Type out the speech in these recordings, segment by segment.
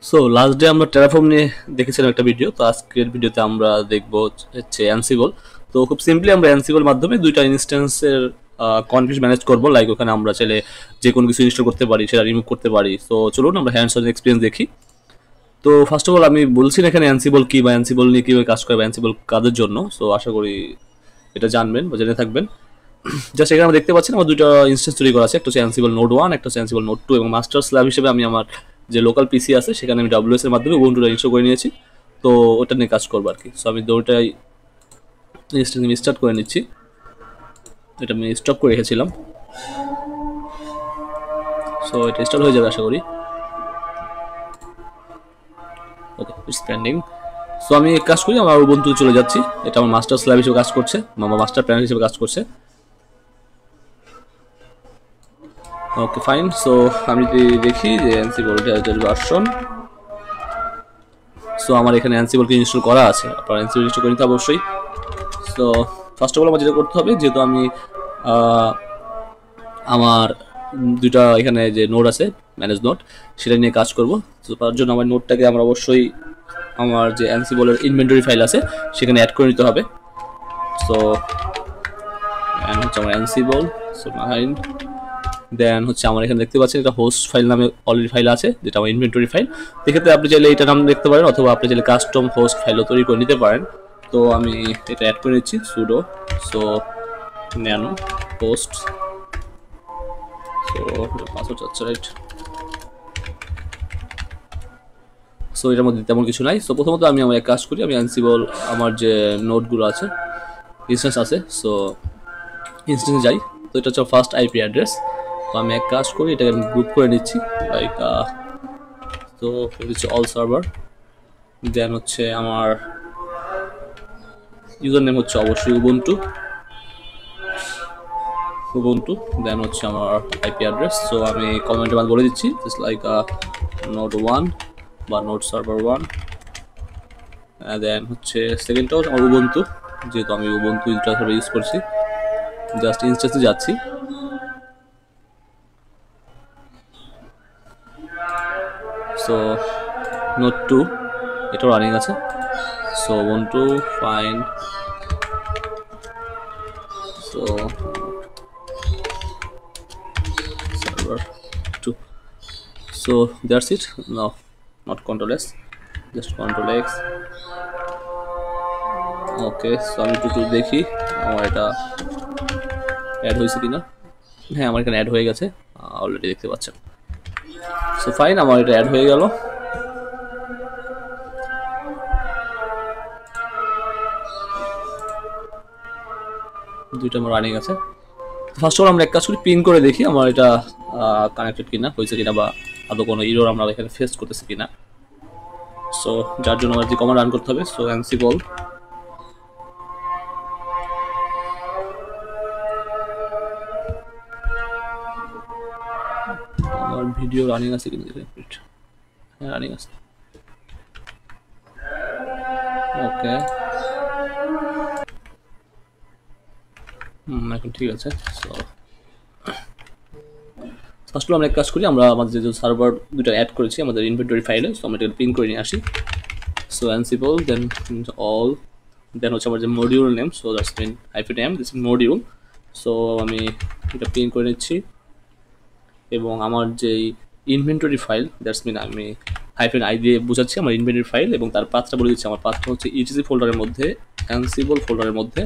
So last day আমরা টেরাফর্ম নিয়ে দেখেছিলাম একটা ভিডিও। তো আজকের ভিডিওতে আমরা দেখবো হচ্ছে অ্যানসিবল। তো খুব সিম্পলি আমরা অ্যানসিবল মাধ্যমে দুইটা ইনস্ট্যান্সের কনফিগ ম্যানেজ করবো। লাইক ওখানে আমরা চাইলে যে কোনো কিছু ইনস্টল করতে পারি, সেটা রিমুভ করতে পারি। তো চলুন আমরা হ্যান্ডস অন এক্সপিরিয়েন্স দেখি। তো ফার্স্ট অফ অল আমি বলছি না এখানে অ্যানসিবল কি বা অ্যানসিবল নিয়ে কীভাবে কাজ করবে, অ্যানসিবল কাদের জন্য। সো আশা করি এটা জানবেন বা জেনে থাকবেন। জাস্ট এখানে আমরা দেখতে পাচ্ছি আমার দুটো ইনস্ট্যান্স তৈরি করা আছে, একটা হচ্ছে অ্যানসিবল নোড 1, একটা হচ্ছে অ্যানসিবল নোড 2, এবং মাস্টার স্ল্যাব হিসেবে আমি আমার যে লোকাল পিসি আছে সেখানে আমি ডাব্লিউএস এর মাধ্যমে উবুন্টুটা ইনস্টল করে নিয়েছি। তো ওটা নিয়ে কাজ করবো আর কি। সো আমি দুটোটাই ইনস্ট্যান্স স্টার্ট করে নিচ্ছি। এটা আমি স্টপ করে রেখেছিলাম। সো এটা স্টার্ট হয়ে যাবে আশা করি। ওকে, ইটস পেন্ডিং। সো আমি এক কাজ করি, আমার উবুন্টু চলে যাচ্ছি। এটা আমার মাস্টার স্ল্যাব হিসেবে কাজ করছে, আমার মাস্টার প্ল্যান হিসেবে কাজ করছে। Okay fine. সো আমি যদি দেখি যে অ্যানসিবল ভার্সন, সো আমার এখানে অ্যানসিবলকে ইনস্টল করা আছে। আপনার অ্যানসিবল ইনস্টল করে নিতে অবশ্যই। সো ফার্স্ট অফ অল আমার যেটা করতে হবে, যেহেতু আমি আমার দুইটা এখানে যে নোড আছে ম্যানেজ নোড, সেটা নিয়ে কাজ করব। তো তার জন্য আমার নোডটাকে আমরা অবশ্যই আমার যে অ্যানসিবলের ইনভেন্টরি ফাইল আছে সেখানে অ্যাড করে নিতে হবে। সো হচ্ছে আমার অ্যানসিবল, সো মাইন্ড, দেন হচ্ছে আমার এখানে দেখতে পাচ্ছেন এটা হোস্ট ফাইল নামে অলরেডি ফাইল আছে, যেটা আমার ইনভেন্টরি ফাইল। সেক্ষেত্রে আপনি চাইলে এটা নাম দেখতে পারেন, অথবা আপনি চাইলে কাস্টম হোস্ট ফাইলও তৈরি করে নিতে পারেন। তো আমি এটা অ্যাড করে নিচ্ছি pseudo so nano host. So password চাচ্ছে রাইট। সো এটার মধ্যে তেমন কিছু নাই। সো প্রথমত আমি আমার এক কাজ করি, আমি অ্যানসিবল আমার যে নোটগুলো আছে, ইনস্ট্যান্স আছে, সো ইনস্ট্যান্সে যাই। তো এটা হচ্ছে ফার্স্ট আইপি অ্যাড্রেস। তো আমি এক কাজ করি, এটাকে আমি গ্রুপ করে নিচ্ছি লাইক। তো হচ্ছে অল সার্ভার, দেন হচ্ছে আমার ইউজার নেম হচ্ছে অবশ্যই উবুন্টু, দেন হচ্ছে আমার আইপি অ্যাড্রেস। সো আমি কমেন্টের মাঝে বলে দিচ্ছি জাস্ট লাইক নোড 1 বা নোড সার্ভার 1, দেন হচ্ছে সেকেন্ডটাও আমার উবুন্টু, যেহেতু আমি উবুন্টু সার্ভার ইউজ করছি। জাস্ট ইনস্ট্যান্সে যাচ্ছি। সো নোড 2 এটাও রানিং আছে। So Ubuntu fine. So server 2. So that's it. No, not control S, just control X. Okay, so আমি একটু দেখি আমার এটা অ্যাড হয়েছে কিনা। হ্যাঁ, আমার এখানে অ্যাড হয়ে গেছে অলরেডি, দেখতে পাচ্ছেন। সো ফাইন, আমার এটা অ্যাড হয়ে গেল। দুইটা আমার রানিং আছে। ফার্স্ট অফ অল আমরা এক কাজ করি, পিন করে দেখি আমার এটা কানেক্টেড কিনা, হয়েছে কিনা, বা আদৌ কোনো ইরর আমরা এখানে ফেস করতেছি কিনা। সো যার জন্য আমার যে কমান্ড রান করতে হবে, সো অ্যানসিবল আমার ভিডিও রানিং আছে কিনা, হ্যাঁ রানিং আছে। ওকে, এখন ঠিক আছে। সো ফার্স্ট অফ অল আমরা এক কাজ করি, আমরা আমাদের যে সার্ভার দুটো অ্যাড করেছি আমাদের ইনভেন্টরি ফাইলে, সো আমরা এটা পিন করে নিয়ে আসি। সো অ্যানসিবল, দেন অল, দেন হচ্ছে আমার যে module name, so that's mean -m, this is module. So আমি এটা পিন করে নিচ্ছি, এবং আমার যেই ইনভেন্টরি ফাইল, দ্যাটস মিন আমি -i দিয়ে বোঝাচ্ছি আমার ইনভেন্টরি ফাইল, এবং তার পাথটা বলে দিচ্ছি। আমার পাথটা হচ্ছে ইটিসি ফোল্ডারের মধ্যে, অ্যানসিবল ফোল্ডারের মধ্যে,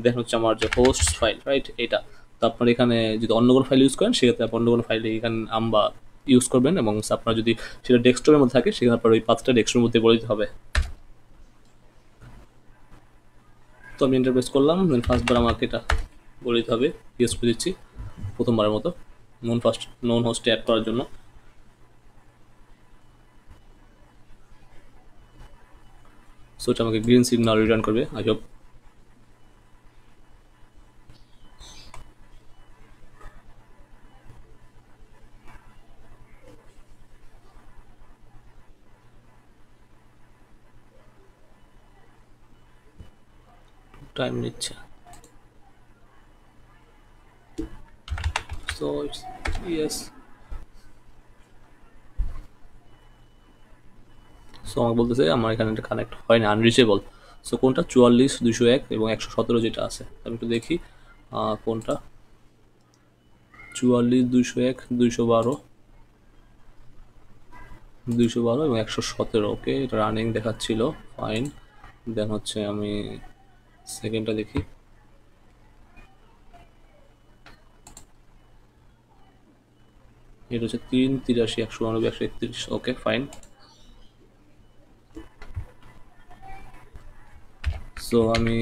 দেন হচ্ছে আমার যে হোস্ট ফাইল, রাইট, এটা। তো আপনার এখানে যদি অন্য কোনো ফাইল ইউজ করেন, সেক্ষেত্রে আপনি অন্য কোনো ফাইল এখানে আমরা ইউজ করবেন, এবং আপনার যদি সেটা ডেস্কটপের মধ্যে থাকে, সেখানে আপনার ওই পাথটা ডেস্কটপের মধ্যে বলে দিতে হবে। তো আমি ইন্টারপ্রেস করলাম, দেন ফার্স্টবার আমাকে এটা বলে দিতে হবে, ইউজ করে দিচ্ছি প্রথমবারের মতো নন হোস্টে অ্যাড করার জন্য। সো এটা আমাকে গ্রিন সিগন্যাল রিটার্ন করবে, আই হোপ। টাইম নিচ্ছে। So it's yes. সো আমাকে বলতেছে আমার এখানে এটা কানেক্ট হয় না, আনরিচেবল। সো কোনটা 44 201 এবং 117 যেটা আছে, আমি একটু দেখি কোনটা 44 201 212 212 এবং 117। ওকে, এটা রানিং দেখাচ্ছিল, ফাইন। দেন হচ্ছে আমি সেকেন্ডটা দেখি, এটা হচ্ছে 383 189 131। Okay fine. সো আমি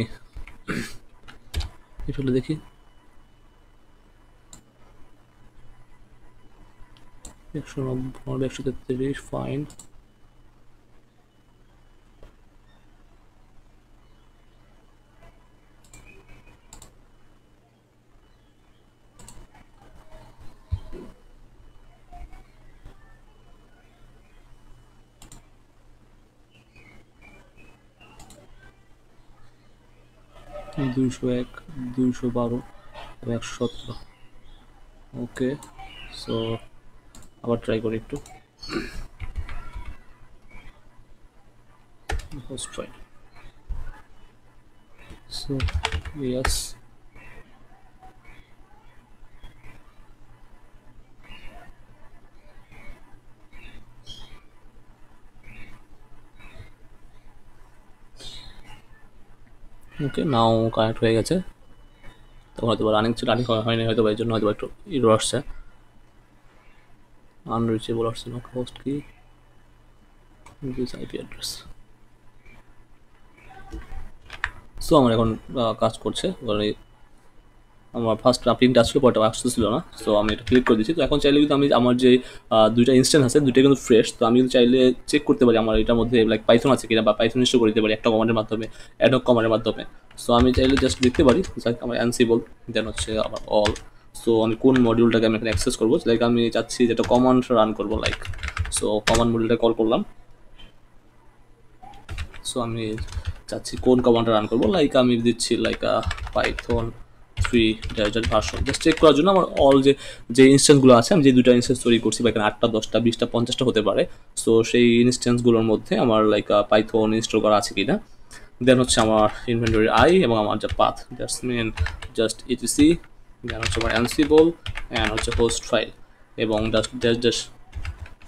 এটা দেখি 190 133, ফাইন। দুইশো এক 212 এবং 117। ওকে, সো আবার ট্রাই করি একটু, হোস্ট ফাইল। সো ইয়েস, ওকে নাও কানেক্ট হয়ে গেছে। তখন হয়তো রানিং ছিল, রানিং হয়নি হয়তো, এই জন্য হয়তো একটু ইরর আসছে, আনরিচেবল আসছে না। হোস্ট কি দিস আইপি অ্যাড্রেস। সো আমার এখন কাজ করছে, আমার ফার্স্ট প্রিন্ট আসছিল, পরটা আসতেছিল না। সো আমি এটা ক্লিক করে দিচ্ছি। তো এখন চাইলে কিন্তু আমি আমার যে দুইটা ইনস্ট্যান্স আছে, দুইটা কিন্তু ফ্রেশ। তো আমি কিন্তু চাইলে চেক করতে পারি আমার এটার মধ্যে লাইক পাইথন আছে কিনা, বা পাইথন ইনস্টল করে দিতে পারি একটা কমান্ডের মাধ্যমে, অ্যাডহক কমান্ডের মাধ্যমে। সো আমি চাইলে জাস্ট দেখতে পারি আমার অ্যানসিবল, দেন হচ্ছে আমার অল। সো আমি কোন মডিউলটাকে আমি এখানে অ্যাক্সেস করবো, লাইক আমি চাচ্ছি যেটা কমান্ড রান করবো, লাইক সো কমান্ড মডিউলটা কল করলাম। সো আমি চাচ্ছি কোন কমান্ডটা রান করবো, লাইক আমি দিচ্ছি like python 3 version, just check করার জন্য আমার অল যে ইনস্ট্যান্সগুলো আছে, আমি যে দুটো ইনস্ট্যান্স তৈরি করছি, বা এখানে 8টা 10টা 20টা 50টা হতে পারে। সো সেই ইনস্ট্যান্সগুলোর মধ্যে আমার লাইক পাইথন ইনস্টল করা আছে কিনা। দেন হচ্ছে আমার ইনভেন্টরি আই এবং আমার যে path, that's mean just etc. Then হচ্ছে আমার অ্যানসিবল অ্যান্ড হচ্ছে হোস্ট ফাইল, এবং জাস্ট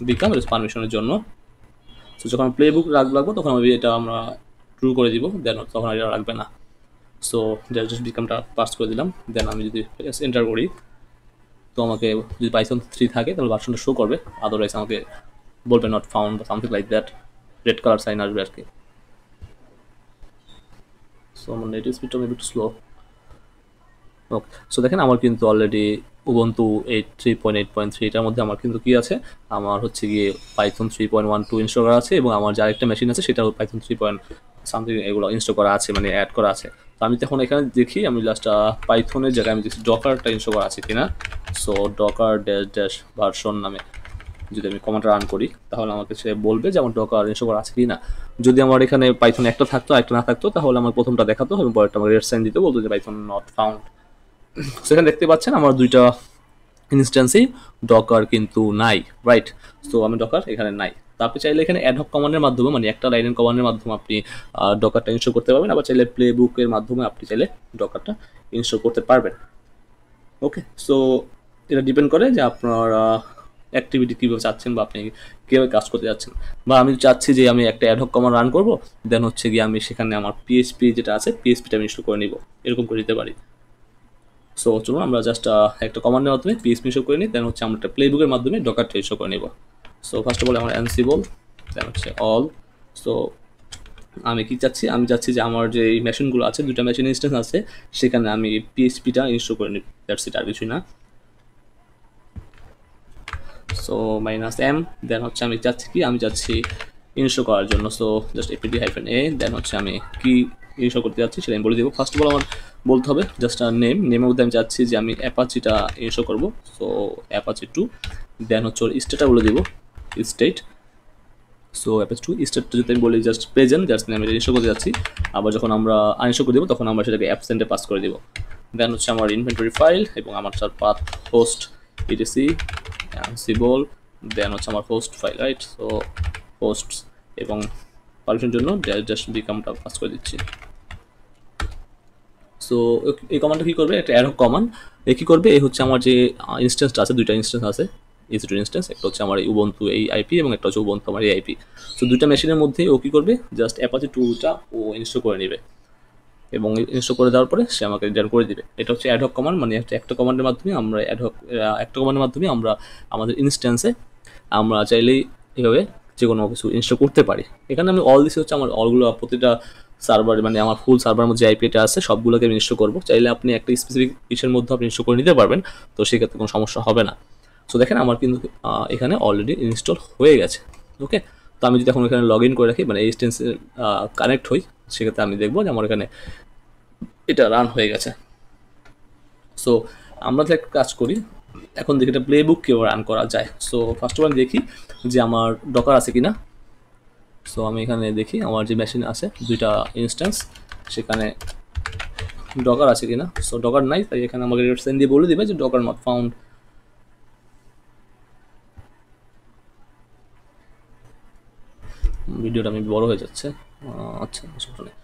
বিকাম পারমিশনের জন্য। তো যখন প্লে বুক রাখবো তখন আমি এটা আমরা ট্রু করে দিব, দেন তখন এটা রাখবে না। সো জাস্ট বিকামটা পাস করে দিলাম। দেন আমি যদি এন্টার করি, তো আমাকে যদি পাইথন 3 থাকে তাহলে ভার্সনটা শো করবে, আদারওয়াইজ আমাকে বলবে নট ফাউন্ড বা something like that, red colour sign আসবে আর কি। সো আমার নেট স্পিডটা একটু স্লো। ওকে, সো দেখেন আমার কিন্তু অলরেডি উবুন্টু 3.8.3 এটার মধ্যে আমার কিন্তু কি আছে, আমার হচ্ছে গিয়ে পাইথন 3.12 ইনস্টল করা আছে, এবং আমার যার একটা মেশিন আছে সেটাও পাইথন 3. সামথিং এগুলো ইনস্টল করা আছে, মানে অ্যাড করা আছে। তো আমি তখন এখানে দেখি, আমি লাস্ট পাইথনের জায়গায় আমি দেখি ডকারটা ইনস্টল করা আছে কিনা। সো ডকার ড্যাশ ভার্সন নামে যদি আমি কমান্ড রান করি, তাহলে আমাকে সে বলবে যে আমার ডকার ইনস্টল করা আছে কি না। যদি আমার এখানে পাইথন একটা থাকতো একটা না থাকতো, তাহলে আমার প্রথমটা দেখাতো এবং পরেরটা আমার রেড সাইন দিতে বলতো যে পাইথন নট ফাউন্ড। সেখানে দেখতে পাচ্ছেন আমার দুইটা ইনস্ট্যান্সেই ডকার কিন্তু নাই, রাইট। সো আমি ডকার এখানে নাই। তো আপনি চাইলে এখানে অ্যাডহক কমান্ডের মাধ্যমে, মানে একটা লাইনের কমান্ডের মাধ্যমে আপনি ডকারটা ইনস্টল করতে পারবেন, আবার চাইলে প্লে বুকের মাধ্যমে আপনি চাইলে ডকারটা ইনস্টল করতে পারবেন। ওকে, সো এটা ডিপেন্ড করে যে আপনার অ্যাক্টিভিটি কীভাবে চাচ্ছেন, বা আপনি কীভাবে কাজ করতে যাচ্ছেন। বা আমি চাচ্ছি যে আমি একটা অ্যাডহক কমান্ড রান করবো, দেন হচ্ছে গিয়ে আমি সেখানে আমার পিএইচপি যেটা আছে পিএইচপিটা আমি ইনস্টল করে নিব, এরকম করে দিতে পারি। সো চলুন আমরা জাস্ট একটা কমান্ডের মাধ্যমে পিএইচপি ইনস্টল করে নিই, দেন হচ্ছে আমরা একটা প্লেবুকের মাধ্যমে ডকারটা ইনস্টল করে নিব। সো ফার্স্ট অফ অল আমার অ্যানসিবল, দেন হচ্ছে অল। সো আমি কি চাচ্ছি, আমি চাচ্ছি যে আমার যে মেশিনগুলো আছে, দুটা মেশিন ইনস্ট্যান্স আছে, সেখানে আমি পিএইচপিটা ইনস্টল করে নিই, দ্যাটস ইট, আর কিছুই না। সো -m, দেন হচ্ছে আমি চাচ্ছি কি, আমি চাচ্ছি ইনস্টল করার জন্য। সো জাস্ট apd-a, দেন হচ্ছে আমি কি ইনস্টল করতে যাচ্ছি সেটা আমি বলে দেবো। ফার্স্ট অফ অল আমার বলতে হবে জাস্ট নেমের মধ্যে আমি চাচ্ছি যে আমি অ্যাপাচিটা ইনস্টল করবো। সো অ্যাপাচি 2, দেন হচ্ছে ওর স্টেটটা বলে দেবো, স্টেট। সো অ্যাপাচি 2 স্টেটটা যদি আমি বলি জাস্ট প্রেজেন্ট, জাস্ট আমি এটা ইনস্টল করতে যাচ্ছি। আবার যখন আমরা আনইনস্টল করে দেবো তখন আমরা সেটাকে অ্যাবসেন্টে পাস করে দেবো। দেন হচ্ছে আমার ইনভেন্টরি ফাইল এবং আমার পাথ হোস্ট etc অ্যানসিবল, দেন হচ্ছে আমার host file, right. So host এবং পারমিশনের জন্য জাস্ট বিকামটা পাস করে দিচ্ছি। সো এই কমান্ডটা কী করবে, একটা অ্যাডহক কমান্ড। এ কী করবে, এই হচ্ছে আমার যে ইনস্ট্যান্সটা আছে, দুইটা ইনস্ট্যান্স আছে, EC2 ইনস্ট্যান্স, একটা হচ্ছে আমার এই উবুন্টু এই আইপি এবং একটা হচ্ছে উবুন্টু আমার এই আইপি। সো দুইটা মেশিনের মধ্যে ও কী করবে, জাস্ট অ্যাপাচি টুলটা ও ইনস্টল করে নেবে এবং ইনস্টল করে দেওয়ার পরে সে আমাকে রিটার্ন করে দিবে। এটা হচ্ছে অ্যাডহক কমান্ড, মানে একটা কমান্ডের মাধ্যমে আমরা একটা কমান্ডের মাধ্যমে আমরা আমাদের ইনস্ট্যান্সে আমরা চাইলেই এভাবে যে কোনো কিছু ইনস্টল করতে পারি। এখানে আমি অল দিচ্ছি হচ্ছে আমার অলগুলো প্রতিটা সার্ভার, মানে আমার ফুল সার্ভার মধ্যে যে আইপিটা আছে সবগুলোকে আমি ইনস্টল করবো। চাইলে আপনি একটা স্পেসিফিক ইসের মধ্যে আপনি ইনস্টল করে নিতে পারবেন, তো সেক্ষেত্রে কোনো সমস্যা হবে না। সো দেখেন আমার কিন্তু এখানে অলরেডি ইনস্টল হয়ে গেছে। ওকে, তো আমি যদি এখন এখানে লগ ইন করে রাখি, মানে এই ইনস্ট্যান্সে কানেক্ট হই, সেক্ষেত্রে আমি দেখবো যে আমার এখানে এটা রান হয়ে গেছে। সো আমরা তো একটা কাজ করি, এখন দেখি এটা প্লে বুক কীভাবে রান করা যায়। সো ফার্স্ট অফ অল দেখি যে আমার ডকার আছে কিনা। সো আমি এখানে দেখি আমার যে মেশিন আছে দুইটা ইনস্ট্যান্স, সেখানে ডকার আছে কিনা। সো ডকার নাই, তাই এখানে আমাকে রেড সাইন দিয়ে বলে দিবে যে ডকার নট ফাউন্ড। ভিডিওটা আমি বড় হয়ে যাচ্ছে, আচ্ছা সমস্যা নেই।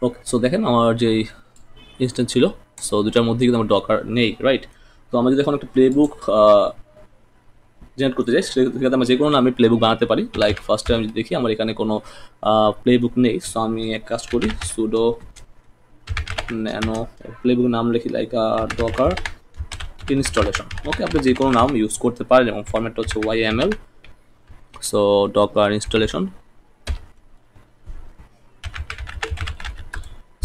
ওকে, সো দেখেন আমার যে ইনস্ট্যান্স ছিল, সো দুটার মধ্যে কিন্তু আমার ডকার নেই, রাইট। তো আমরা যদি এখন একটা প্লে বুক জেনারেট করতে চাই, সেক্ষেত্রে আমরা যে কোনো নামে প্লে বুক বানাতে পারি। লাইক ফার্স্টে আমি দেখি আমার এখানে কোনো প্লে বুক নেই, সো আমি এক কাজ করি, সুডো ন্যানো প্লে বুক নাম লিখি লাইক ডকার ইনস্টলেশন। ওকে, আপনি যে কোনো নাম ইউজ করতে পারেন এবং ফরম্যাটটা হচ্ছে YAML। So Docker installation.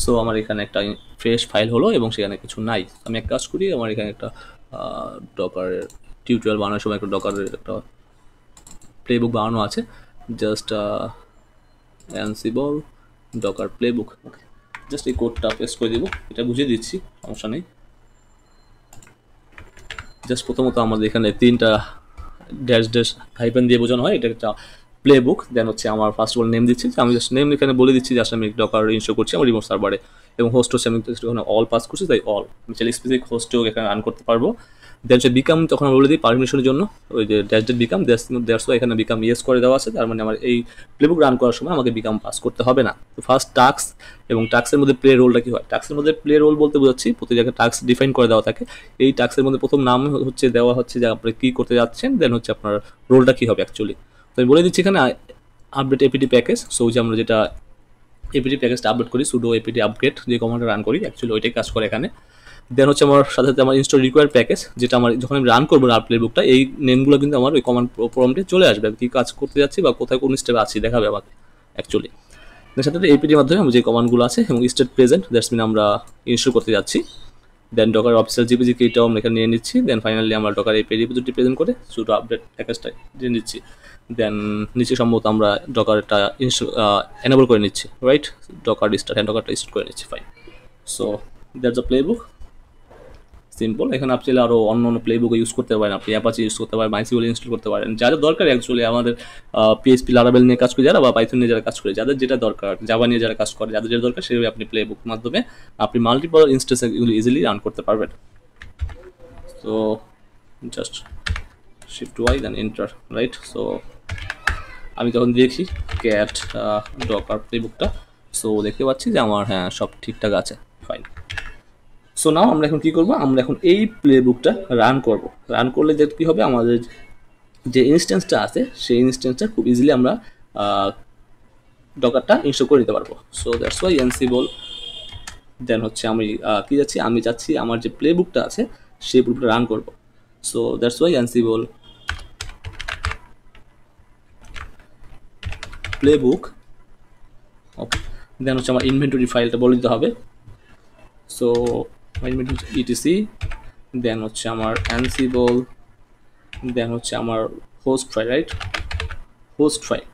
So আমার এখানে একটা ফ্রেশ ফাইল হলো এবং সেখানে কিছু নাই। আমি এক কাজ করি, আমার এখানে একটা ডকার টিউটোরিয়াল বানানোর সময় একটা ডকারের একটা প্লেবুক বানানো আছে, জাস্ট অ্যানসিবল ডকার প্লেবুক। ওকে, জাস্ট এই কোডটা পেস্ট করে দিব, এটা বুঝিয়ে দিচ্ছি, সমস্যা নেই। জাস্ট প্রথমত আমাদের এখানে তিনটা ড্যাশ ড্যাশ হাইপেন দিয়ে বোঝানো হয়, এটা একটা প্লে বুক। দেন হচ্ছে আমার ফার্স্ট অফ অল নেম দিচ্ছি, আমি জাস্ট নেম এখানে বলে দিচ্ছি যে আমি ডকার ইনস্টল করছি আমার রিমোট সার্ভারে, এবং হোস্ট হচ্ছে আমি এখানে অল পাস করছি, তাই অল। আমি চাইলে স্পেসিফিক হোস্টেও এখানে রান করতে পারবো। দেন হচ্ছে বিকাম, তখন আমি বলে দিই পারমিশনের জন্য ওই যে dash dash become, that's why এখানে বিকাম ইয়েস করে দেওয়া আছে, তার মানে আমার এই প্লেবুক রান করার সময় আমাকে বিকাম পাস করতে হবে না। তো ফার্স্ট টাস্ক, এবং টাস্কের মধ্যে প্লে রোলটা কি হয়, টাস্কের মধ্যে প্লে রোল বলতে বোঝাচ্ছি প্রতি জায়গায় টাস্ক ডিফাইন করে দেওয়া থাকে। এই টাস্কের মধ্যে প্রথম নাম হচ্ছে দেওয়া হচ্ছে যে আপনি কী করতে যাচ্ছেন, দেন হচ্ছে আপনার রোলটা কী হবে অ্যাকচুয়ালি। তো আমি বলে দিচ্ছি এখানে আপডেট এপিটি প্যাকেজ। সো যে আমরা যেটা এপিটি প্যাকেজটা আপডেট করি, সুডো এপিটি আপগ্রেড যে কমান্ডটা রান করি, অ্যাকচুয়ালি ওইটাই কাজ করে এখানে। দেন হচ্ছে আমার সাথে সাথে আমার ইনস্টল রিকোয়ার্ড প্যাকেজ, যেটা আমার যখন আমি রান করবো আর প্লে বুকটা, এই নেমগুলো কিন্তু আমার ওই কমান্ড প্রম্পটে চলে আসবে, কী কাজ করতে যাচ্ছি বা কোথায় কোন স্টেপে আছি দেখাবে আমাকে অ্যাকচুয়ালি। দেন সাথে এপিটির মাধ্যমে আমি যে কমান্ডগুলো আছে এবং স্টেট প্রেজেন্ট, দ্যাটস মিন আমরা ইনস্টল করতে যাচ্ছি। দেন ডকার অফিসিয়াল জিপিজি কিটাও আমরা এখানে নিয়ে নিচ্ছি। দেন ফাইনালি আমরা ডকার এপি রিপোজিটরি প্রেজেন্ট করে সুডো আপডেট প্যাকেজটা দিয়ে নিচ্ছি। দেন নিচে সম্ভবত আমরা ডকারটা এনেবল করে নিচ্ছি, রাইট। ডকার স্টার্ট, হ্যান্ড ডকারটা স্টার্ট করে নিচ্ছি, fine. So that's a playbook, simple. এখানে আপনি আরও অন্য অন্য প্লে বুক ইউজ করতে পারেন, আপনি অ্যাপাচি ইউজ করতে পারেন, মাইসিবল ইনস্টল করতে পারেন, যাদের দরকার অ্যাকচুয়ালি আমাদের PHP লারাবেল নিয়ে কাজ করে যারা, বা পাইথন নিয়ে যারা কাজ করে, যাদের যেটা দরকার, জাভা নিয়ে যারা কাজ করে, যাদের যেটা দরকার, সেভাবে আপনি প্লে বুক মাধ্যমে আপনি মাল্টিপল ইনস্টেন্স এগুলো ইজিলি রান করতে পারবেন। So just shift Y then enter, right. So আমি তখন দেখি ক্যাট ডকার প্লে বুকটা, সো দেখতে পাচ্ছি যে আমার হ্যাঁ সব ঠিকঠাক আছে, ফাইন। সো নাও আমরা এখন কী করবো, আমরা এখন এই প্লে বুকটা রান করব। রান করলে যে কী হবে, আমাদের যে ইনস্ট্যান্সটা আছে সেই ইনস্ট্যান্সটা খুব ইজিলি আমরা ডকারটা ইনস্টল করে নিতে পারবো। So that's why ansible. Then হচ্ছে আমি কী যাচ্ছি, আমি চাচ্ছি আমার যে প্লে বুকটা আছে সেই বুকটা রান করবো। সো দ্যাটস ওয়াই অ্যানসিবল প্লে বুক। ওকে, দেন হচ্ছে আমার ইনভেন্টরি ফাইলটা বলে দিতে হবে। সো ইনভেন্টরি ইটিসি, দেন হচ্ছে আমার অ্যানসিবল, দেন হচ্ছে আমার host file, right, host file.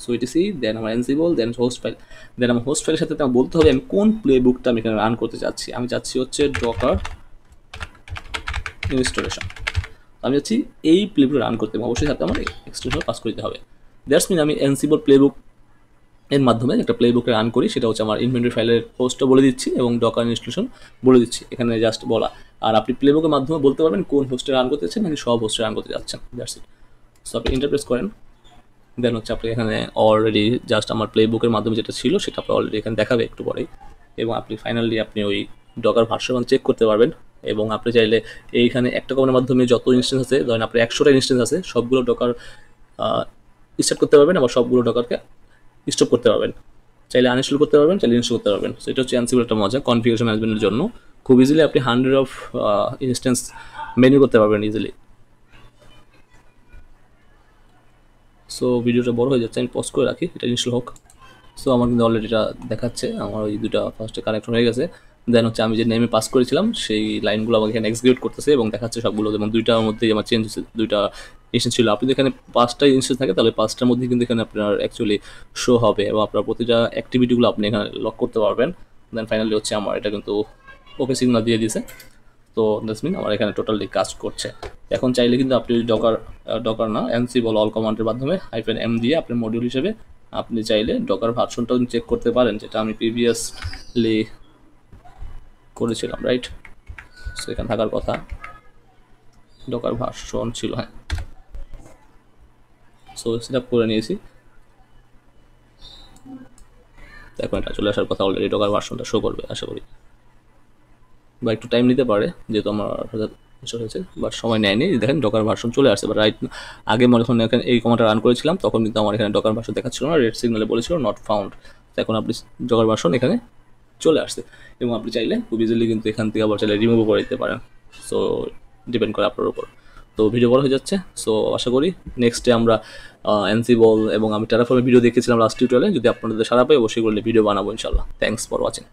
So etc, then আমার অ্যানসিবল, দেন হোস্ট ফাইল। দেন আমার হোস্ট ফাইলের সাথে আমার বলতে হবে আমি কোন প্লে বুকটা আমি এখানে রান করতে চাচ্ছি। আমি চাচ্ছি হচ্ছে ডকার ইনস্টলেশন, আমি চাচ্ছি এই প্লে বুক রান করতে, অবশ্যই সাথে আমার এক্সটেনশন পাস করতে হবে। দ্যাটস মিন আমি অ্যানসিবল প্লে বুক এর মাধ্যমে একটা প্লে বুকে রান করি, সেটা হচ্ছে আমার ইনভেন্টরি ফাইলের হোস্টটা বলে দিচ্ছি এবং ডকার ইনস্টলেশন বলে দিচ্ছি, এখানে জাস্ট বলা। আর আপনি প্লে বুকের মাধ্যমে বলতে পারবেন কোন হোস্টে রান করতে চাচ্ছেন, নাকি সব হোস্টে রান করতে যাচ্ছেন, দ্যাটস ইট। সো আপনি ইন্টারপ্রেস করেন, দেন হচ্ছে আপনি এখানে অলরেডি জাস্ট আমার প্লে বুকের মাধ্যমে যেটা ছিল সেটা আপনি অলরেডি এখানে দেখাবে একটু পরেই, এবং আপনি ফাইনালি আপনি ওই ডকার ভার্সন চেক করতে পারবেন। এবং আপনি চাইলে এইখানে একটা কমান্ডের মাধ্যমে যত ইনস্ট্যান্স আছে, ধরেন আপনার 100টা ইনস্ট্যান্স আছে, সবগুলো ডকার স্টার্ট করতে পারবেন, আবার সবগুলো ডকারকে স্টপ করতে পারবেন। চাইলে আনইনস্টল করতে পারবেন, চাইলে ইনস্টল করতে পারবেন। সো এটা হচ্ছে অ্যানসিবল একটা মজা কনফিগারেশন ম্যানেজমেন্টের জন্য। খুব ইজিলি আপনি 100 অফ ইনস্ট্যান্স মেনু করতে পারবেন ইজিলি। সো ভিডিওটা বড় হয়ে যাচ্ছে, আমি পজ করে রাখি, এটা ইনস্টল হোক। সো আমার কিন্তু অলরেডি এটা দেখাচ্ছে, আমার ওই দুটা ফার্স্টে কানেকশন হয়ে গেছে। দেন হচ্ছে আমি যে নেমে পাস করেছিলাম সেই লাইনগুলো আমাকে এখানে এক্সিকিউট করতেছে এবং দেখাচ্ছে সবগুলো, যেমন দুইটার মধ্যেই আমার চেঞ্জ হচ্ছে, দুইটা ইনস্টেন্স ছিল। আপনি যদি এখানে 5টা ইনস্টেন্স থাকে তাহলে 5টার মধ্যে কিন্তু এখানে আপনার অ্যাকচুয়ালি শো হবে এবং আপনার প্রতিটা অ্যাক্টিভিটিগুলো আপনি এখানে লক করতে পারবেন। দেন ফাইনালি হচ্ছে আমার এটা কিন্তু ওকে সিগনাল দিয়ে দিয়েছে। তো দ্যাটস মিন আমার এখানে টোটালি কাজ করছে। এখন চাইলে কিন্তু আপনি ডকার না অ্যানসিবল অল কমান্ডের মাধ্যমে -m দিয়ে আপনি মডিউল হিসেবে আপনি চাইলে ডকার ভার্সনটাও চেক করতে পারেন, যেটা আমি প্রিভিয়াসলি করেছিলাম, রাইট? সো এখানে থাকার কথা ডকার ভার্সন ছিল, হ্যাঁ। সো সেট আপ করে নিয়েছি, এখন এটা চলে আসার কথা, অলরেডি ডকার ভার্সনটা শো করবে আশা করি, বা একটু টাইম নিতে পারে যেহেতু আমার হয়েছে, বাট সময় নেয়নি। দেখেন ডকার ভার্সন চলে আসছে, বাট রাইট আগে মনে যখন এখানে এই কমান্ডটা রান করেছিলাম তখন কিন্তু আমার এখানে ডকার ভার্সন দেখাচ্ছিল না, রেড সিগনালে বলেছিল নট ফাউন্ড। তো এখন আপনি ডকার ভার্সন এখানে চলে আসছে এবং আপনি চাইলে খুব ইজিলি কিন্তু এখান থেকে আবার চাইলে রিমুভও করে দিতে পারেন। সো ডিপেন্ড করে আপনার উপর। তো ভিডিও বড় হয়ে যাচ্ছে, সো আশা করি নেক্সটে আমরা অ্যানসিবল এবং আমি টেরাফর্মের ভিডিও দেখেছিলাম লাস্ট টিউটোরিয়ালে, যদি আপনাদের সারা পাই অবশ্যই করলে ভিডিও বানাবো ইনশাল্লাহ। Thanks for watching.